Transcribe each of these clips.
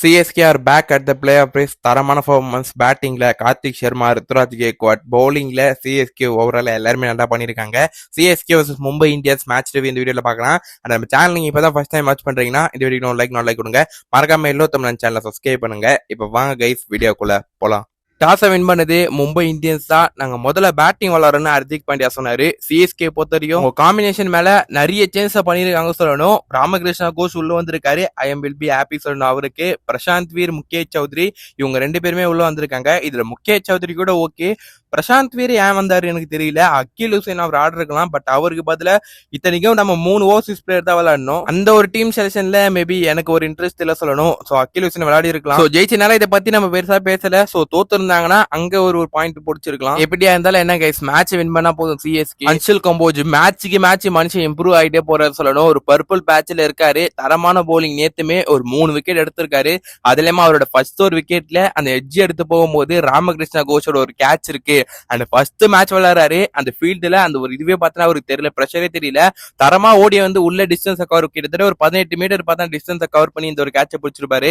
CSK are back at the play off race. தரமான performance பேட்டிங்ல கார்த்திக் சர்மா, ருத்துராஜ் கேக்வாட், பவுலிங்ல சிஎஸ்கே ஓவரால் எல்லாருமே நல்லா பண்ணிருக்காங்க. CSK versus Mumbai Indians match review இந்த வீடியோல பார்க்கலாம். அண்ட் நம்ம சேனல் நீங்க இப்பதான் ஃபர்ஸ்ட் டைம் வாட்ச் பண்றீங்கன்னா இந்த வீடியோ லைக் கொடுங்க. மறக்காம எல்லோ தமிழ் சேனலை சப்ஸ்கிரைப் பண்ணுங்க. இப்ப வாங்க கைஸ் வீடியோக்குள்ள போலாம். டாஸை வின் பண்ணது மும்பை இந்தியன்ஸ் தான். நாங்க முதல்ல பேட்டிங் விளாடுறோம்னு ஹர்திக் பாண்டியா சொன்னாரு. சிஎஸ்கே பொறுத்தவரையும் காம்பினேஷன் மேல நிறைய சேஞ்ச் பண்ணிருக்காங்க சொல்லணும். ராமகிருஷ்ணா கோஷ் உள்ள வந்திருக்காரு. I am will be happy சொல்லணும் அவருக்கு. பிரசாந்த் வீர், முகேஷ் சௌத்ரி இவங்க ரெண்டு பேருமே உள்ள வந்திருக்காங்க. இதுல முகேஷ் சௌத்ரி கூட ஓகே. பிரசாந்த் வீர் ஏன் வந்தாரு எனக்கு தெரியல. அகில் ஹுசைன் அவர் ஆர்டர் இருக்கலாம், பட் அவருக்கு பதிலா இத்தனைக்கும் நம்ம 3 ஓவர்சீஸ் பிளேயர் தான் விளையாடணும். அந்த ஒரு டீம் செலக்ஷன்ல மேபி எனக்கு ஒரு இன்ட்ரெஸ்ட் இல்ல சொல்லணும். சோ அகில் ஹுசைன் விளையாடி இருக்கலாம். ஜெயிச்சனால இதை பத்தி நம்ம பெருசா பேசல. சோ தோத்து இருந்தாங்கன்னா அங்க ஒரு பாயிண்ட் பிடிச்சிருக்கலாம். எப்படியா இருந்தாலும் என்ன கைஸ், மேட்ச் வின் பண்ணா போதும் சிஎஸ்கே. அன்ஷுல் கம்போஜ் மேட்சுக்கு மேட்ச் மனுஷன் இம்ப்ரூவ் ஆகிட்டே போறாரு சொல்லணும். ஒரு பர்பிள் பேட்ச்ல இருக்காரு. தரமான போலிங். நேத்துமே ஒரு 3 விக்கெட் எடுத்திருக்காரு. அதுலயுமே அவரோட ஃபர்ஸ்ட் ஒரு விக்கெட்ல அந்த எட்ஜ் எடுத்து போகும்போது ராமகிருஷ்ணா கோஷோட ஒரு கேட்ச் இருக்கு. அந்த ஃபர்ஸ்ட் மேட்ச் விளையாடுறாரு. அந்த ஃபீல்டுல அந்த ஒரு இதுவே பார்த்தா அவருக்கு தெரியல, பிரஷரே தெரியல. தரமா ஓடி வந்து உள்ள டிஸ்டன்ஸ் கவர், கிட்டத்தட்ட ஒரு 18 மீட்டர் பார்த்தா டிஸ்டன்ஸ் கவர் பண்ணி இந்த ஒரு கேட்சை பிடிச்சிருப்பாரு.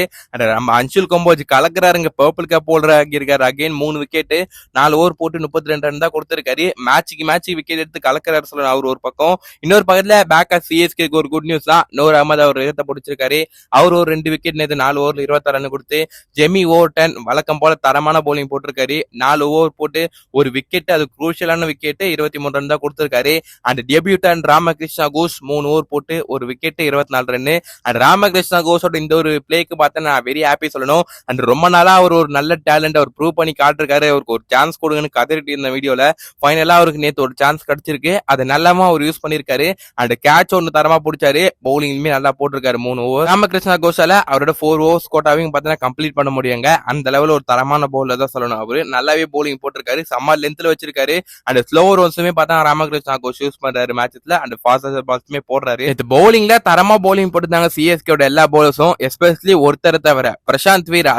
நம்ம அன்ஷுல் கம்போஜ் கலக்குறாருங்க. பர்பிள் கேப் போல்டர் ஆகியிருக்காரு. அகைன் 3 விக்கெட், 4 ஓவர் போட்டு 32 ரன் தான் கொடுத்திருக்காரு. மேட்சுக்கு விக்கெட் எடுத்து கலக்கிறாரு சொல்லணும் அவர் ஒரு பக்கம். இன்னொரு பக்கத்துல பேக் ஆஃப் சிஎஸ்கேக்கு ஒரு குட் நியூஸ் தான். நூர் அகமது அவர் இடத்தை பிடிச்சிருக்காரு. அவர் ஒரு 2 விக்கெட் நேற்று 4 ஓவர்ல 26 ரன் கொடுத்து ஜெமி ஓவர்டன் வழக்கம் போல தரமான போலிங் போட்டிருக்காரு. 4 ஓவர் போட்டு ஒரு விக்கெட், அது குரூஷியலான விக்கெட், 23 ரன் தான் கொடுத்திருக்காரு. And debutant Ramakrishna Ghosh 3 over போட்டு ஒரு விக்கெட், 24 ரன். அண்ட் ராமகிருஷ்ணா கோஷோட இந்த ஒரு பிளேக்கு பார்த்தா நான் வெரி ஹாப்பி சொல்லணும். அண்ட் ரொம்ப நாளா அவர் ஒரு நல்ல டேலண்ட் அவர் ப்ரூவ் பண்ணி காட்டிருக்காரு. அவருக்கு ஒரு சான்ஸ் கொடுங்கன்னு கதறிட்டு இருந்த வீடியோல ஃபைனலா அவருக்கு நேற்று ஒரு சான்ஸ் கிடைச்சிருக்கு. அதை நல்லாம அவர் யூஸ் பண்ணிருக்காரு. அண்ட் கேட்ச் ஒன்னு தரமா பிடிச்சாரு. பவுலிங்குமே நல்லா போட்டிருக்காரு 3 ஓவர். ராமகிருஷ்ணா கோஷால அவரோட 4 ஓவர்ஸ் கோட்டாவையும் பார்த்தீங்கன்னா கம்ப்ளீட் பண்ண முடியுங்க. அந்த லெவலில் ஒரு தரமான பவுலர் தான் சொல்லணும். அவரு நல்லாவே பவுலிங் போட்டிருக்காரு. செம்ம லென்த்ல வச்சிருக்காரு. அண்ட் ஸ்லோவர் ஓவர்ஸுமே பார்த்தா ராமகிருஷ்ணா கோஷ் யூஸ் பண்றாரு மேட்ச்ல. அண்ட் ஃபாஸ்டர் பால்ஸுமே போடுறாரு. இந்த பவுலிங்ல தரமா பவுலிங் போட்டுருந்தாங்க சிஎஸ்கேட எல்லா பவுலர்ஸும், எஸ்பெஷலி ஒருத்தரை தவிர பிரசாந்த் வீர்.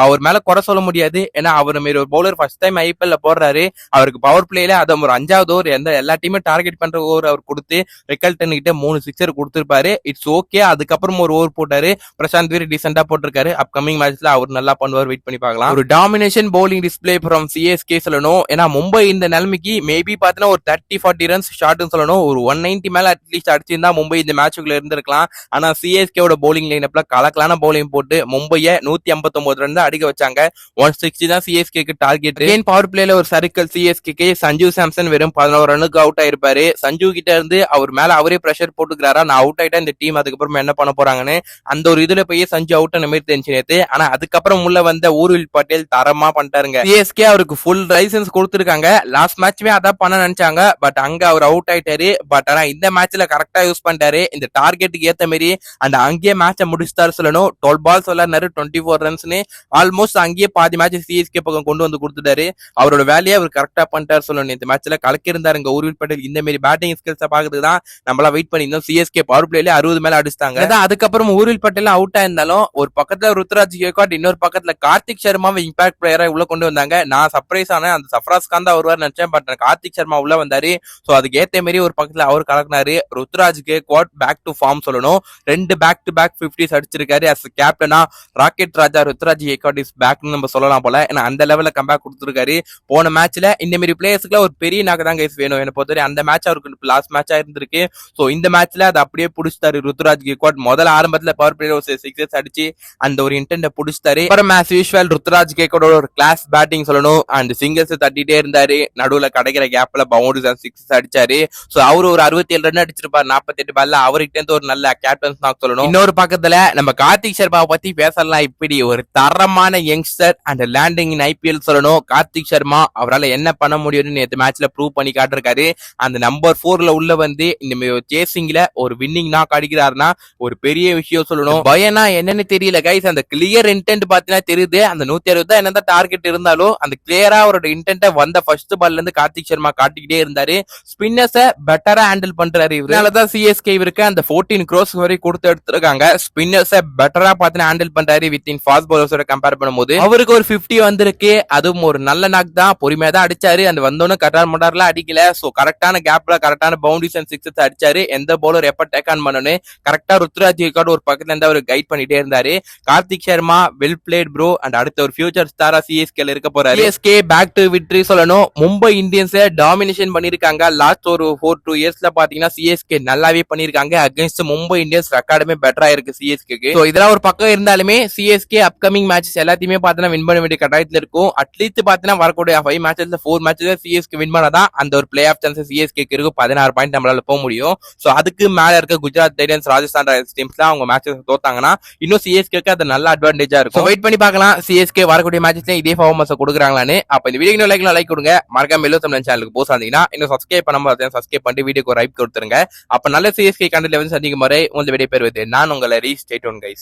அவர் மேல குறை சொல்ல முடியாது. ஏன்னா அவர் மாரி ஒரு பவுலர் ஃபர்ஸ்ட் டைம் ஐபிஎல்ல போடுறாரு. அவருக்கு பவர் பிளேல அது ஒரு 5வது ஓவர் எல்லா டீமே டார்கெட் பண்ற ஓவர் அவர் கொடுத்து ரிக்கல்டன் கிட்ட 3 சிக்ஸர் கொடுத்திருப்பாரு. It's okay. அதுக்கப்புறம் ஒரு ஓவர் போட்டாரு. பிரசாந்த் வீர் டீசெண்டா போட்டிருக்காரு. அப்கமிங் மேட்ச்ல அவர் நல்லா பண்ணுவார், வெயிட் பண்ணி பார்க்கலாம். ஒரு domination bowling display from CSK சொல்லணும். ஏன்னா மும்பை இந்த நிலைமைக்கு மேபி பாத்தீங்கன்னா ஒரு 30-40 ரன்ஸ் ஷார்ட்னு சொல்லணும். ஒரு 190 மேல அட்லீஸ்ட் அடிச்சிருந்தா மும்பை இந்த மேட்சுக்குள்ள இருந்திருக்கலாம். ஆனா சிஎஸ்கேவோட பவுலிங் லைனப்ல கலக்கலான பவுலிங் போட்டு மும்பையை 159 ரன் தான் அடிக்க வச்சாங்க. 160 தான் சிஎஸ்கேக்கு டார்கெட். பவர் பிளேல ஒரு சர்க்கிள் சிஎஸ்கே. சஞ்சு சாம்சன் வெறும் 11 ரன்னுக்கு அவுட் ஆயிருப்பாரு. சஞ்சு கிட்ட இருந்து அவர் மேல அவரே பிரஷர் போட்டுக்கிறாரா, நான் அவுட் ஆயிட்டா இந்த டீம் அதுக்கப்புறம் என்ன பண்ண போறாங்கன்னு. அந்த ஒரு இதுல போய் சஞ்சு அவுட் மாதிரி தெரிஞ்சு நேத்து. ஆனா அதுக்கப்புறம் உள்ள வந்த ஊர்வில் பட்டேல் தரமா பண்ணிட்டாருங்க. சிஎஸ்கே அவருக்கு ஃபுல் லைசன்ஸ் கொடுத்திருக்காங்க. லாஸ்ட் மேட்ச்மே அதான் பண்ண நினைச்சாங்க, பட் அங்க அவர் அவுட் ஆயிட்டாரு. பட் ஆனா இந்த மேட்ச்ல கரெக்டா யூஸ் பண்ணிட்டாரு. இந்த டார்கெட்டுக்கு ஏத்த மாதிரி அந்த அங்கேயே மேட்சை முடிச்சுட்டாரு சொல்லணும். 12 பால்ஸ் விளையாடுனாரு, 24 ரன்ஸ்னு. ஆல்மோஸ்ட் அங்கேயே பாதி மேட்ச் சிஎஸ்கே பக்கம் கொண்டு வந்து கொடுத்துட்டாரு. அவரோட வேலையை அவர் கரெக்டா பண்ணிட்டாரு சொல்லணும். இந்த மேட்ச்ல கலக்கி இருந்தாருங்க ஊர்வில் பட்டேல். இந்த மாதிரி பேட்டிங் ஸ்கில்ஸை பாக்குறதுக்கு தான் நம்மளா வெயிட் பண்ணியிருந்தோம். சிஎஸ்கே பவர் பிளேல 60 மேல அடிச்சிட்டாங்க. அதுக்கப்புறம் ஊர்வில் பட்டேல் அவுட் ஆயிருந்தாலும் ஒரு பக்கத்துல ருத்ராஜ் கேக்வாட், இன்னொரு பக்கத்துல கார்த்திக் சர்மாவை இம்பாக்ட் பிளேயரா உள்ள கொண்டு வந்தாங்க. நான் சர்ப்ரைஸ் ஆனேன். அந்த சஃப்ராஸ் கான் தான் வருவார் நினைச்சேன், பட் கார்த்திக் சர்மா உள்ள வந்தாரு. சோ அதுக்கு ஏத்த மாதிரி ஒரு பக்கத்துல அவர் கலக்கினாரு. Ruturaj Gaikwad back to form சொல்லணும். 2 பேக் டு பேக் 50s அடிச்சிருக்காரு. அஸ் கேப்டனா ராக்கெட் ராஜா ருத்ராஜ் கேக்வாட் இஸ் பேக்னு நம்ம சொல்லலாம் போல. ஏன்னா அந்த லெவல்ல கம்பேக் கொடுத்திருக்காரு. போன மேட்ச்ல இந்த மாதிரி பிளேயர்ஸ்க்கு ஒரு பெரிய நாக்கு தான் கைஸ் வேணும். என்ன பொறுத்தவரை அந்த மேட்ச் அவருக்கு லாஸ்ட் மேட்சா இருந்திருக்கு. சோ இந்த மேட்ச்ல அது அப்படியே புடிச்சிட்டாரு ருத்ராஜ் கேக்வாட். முதல்ல ஆரம்பத்துல பவர் பிளேயர் ஒரு 6 அடிச்சு அந்த ஒரு இன்டென்ட புடிச்சிட்டாரு. அப்புறம் ஆஸ் யூசுவல் ருத்ராஜ் கேக்வாட் ஒரு கிளாஸ் பேட்டிங் சொல்லணும். அண்ட் சிங்கிள்ஸ் தட்டிட்டே இருந்தாரு. நடுவுல கிடைக்கிற கேப்ல பவுண்டரிஸ் அண்ட் 6 அடிச்சாரு. சோ அவரு ஒரு 67 ரன் அடிச்சிருப்பாரு 48 பால்ல. அவர்கிட்ட இருந்து ஒரு நல்ல கேப்டன்ஸ் தான் சொல்லணும். இன்னொரு பக்கத்துல நம்ம கார்த்திக் சர்மாவை பத்தி பேசலாம். இப்படி ஒரு தரமான youngster and landing in IPL சொல்லணும். கார்த்திக் சர்மா அவரால் என்ன பண்ண முடியும்னு நேற்று மேட்ச்ல ப்ரூவ் பண்ணி காட்டிருக்காரு. அந்த நம்பர் 4ல உள்ள வந்து இந்த சேசிங்ல ஒரு வின்னிங் நாக் அடிக்கிறாருன்னா ஒரு பெரிய விஷயம் சொல்லணும். பயனா என்னன்னு தெரியல கைஸ். அந்த கிளியர் இன்டென்ட் பாத்தீங்கன்னா தெரியுது. அந்த 160 தான் என்னதான் டார்கெட் இருந்தாலும் அந்த கிளியரா அவரோட இன்டென்ட் வந்த ஃபர்ஸ்ட் பால்ல இருந்து கார்த்திக் சர்மா காட்டிக்கிட்டே இருந்தாரு. ஸ்பின்னர்ஸை பெட்டரா ஹேண்டில் பண்றாரு. இதனாலதான் சிஎஸ்கே இவருக்கு அந்த 14 crores வரை கொடுத்து எடுத்திருக்காங்க. ஸ்பின்னர்ஸை பெட்டரா பார்த்து ஹேண்டில் பண்றாரு வித் இன் ஃபாஸ்ட் பவுலர்ஸோட கம்பேர் பண்ணும்போது. அவருக்கு ஒரு 50 வந்திருக்கு. சிஎஸ்கேக்கு அதுவும் ஒரு நல்ல நாக் தான், பொறுமையா தான் அடிச்சாரு. அந்த வந்தோன்னு கட்டார் மட்டார்லாம் அடிக்கல. சோ கரெக்டான கேப்ல கரெக்டான பவுண்டரிஸ் அண்ட் சிக்ஸஸ் அடிச்சாரு. எந்த பவுலர் எப்ப டேக் ஆன் பண்ணணும் கரெக்டா ருத்ராஜ் கேக்வாட் ஒரு பக்கத்துல இருந்து அவர் கைட் பண்ணிட்டே இருந்தாரு. Karthik Sharma well plate bro. And அடுத்த ஒரு ஃபியூச்சர் ஸ்டாரா சிஎஸ்கேல இருக்க போறாரு. சிஎஸ்கே பேக் டு விக்டரி சொல்லணும். மும்பை இந்தியன்ஸ் டாமினேஷன் பண்ணிருக்காங்க. லாஸ்ட் ஒரு 4-2 இயர்ஸ்ல பாத்தீங்கன்னா சிஎஸ்கே நல்லாவே பண்ணிருக்காங்க. அகைன்ஸ்ட் மும்பை இந்தியன்ஸ் ரெக்கார்டுமே பெட்டரா இருக்கு சிஎஸ்கேக்கு. சோ இதெல்லாம் ஒரு பக்கம் இருந்தாலுமே சிஎஸ்கே அப்கமிங் மேட்சஸ் எல்லாத்தையுமே பாத்தீங்கன்னா வின் பண்ண வேண்டிய கட்டாயத்துல இருக்கும். அட்லீஸ்ட் பாத்தீங்கன்னா வரக்கூடிய 5 மேட்சஸ்ல 4 மேட்சஸ் சிஎஸ்கே வின் பண்ணாதான் அந்த ஒரு பிளே ஆஃப் சான்சஸ் சிஎஸ்கேக்கு இருக்கும். 16 பாயிண்ட் நம்மளால போக முடியும். சோ அதுக்கு மேல இருக்க குஜராத் டைட்டன்ஸ், ராஜஸ்தான் ராயல்ஸ் டீம்ஸ்லாம் அவங்க மேட்சஸ் தோத்தாங்கன்னா இன்னும் சிஎஸ்கேக்கு அது நல்ல அட்வான்டேஜா இருக்கும். வெயிட் பண்ணி பார்க்கலாம் சிஎஸ்கே வரக்கூடிய மேட்சஸ்ல இதே பர்ஃபார்மன்ஸ் கொடுக்குறாங்களான்னு. அப்ப இந்த வீடியோ லைக் கொடுங்க. மறக்காம எல்லோ தமிழ் சேனலுக்கு போஸ்ட் ஆனீங்கன்னா இன்னும் சப்ஸ்கிரைப் பண்ணாம சப்ஸ்கிரைப் பண்ணி வீடியோக்கு ஒரு லைக் கொடுத்துருங்க. அப்ப நல்ல சிஎஸ்கே கண்டென்ட் வந்து சந்திக்கும் வரை உங்களை விடை பெறுவது நான் உங்களை ரீ ஸ்டேட் ஒன் கைஸ்.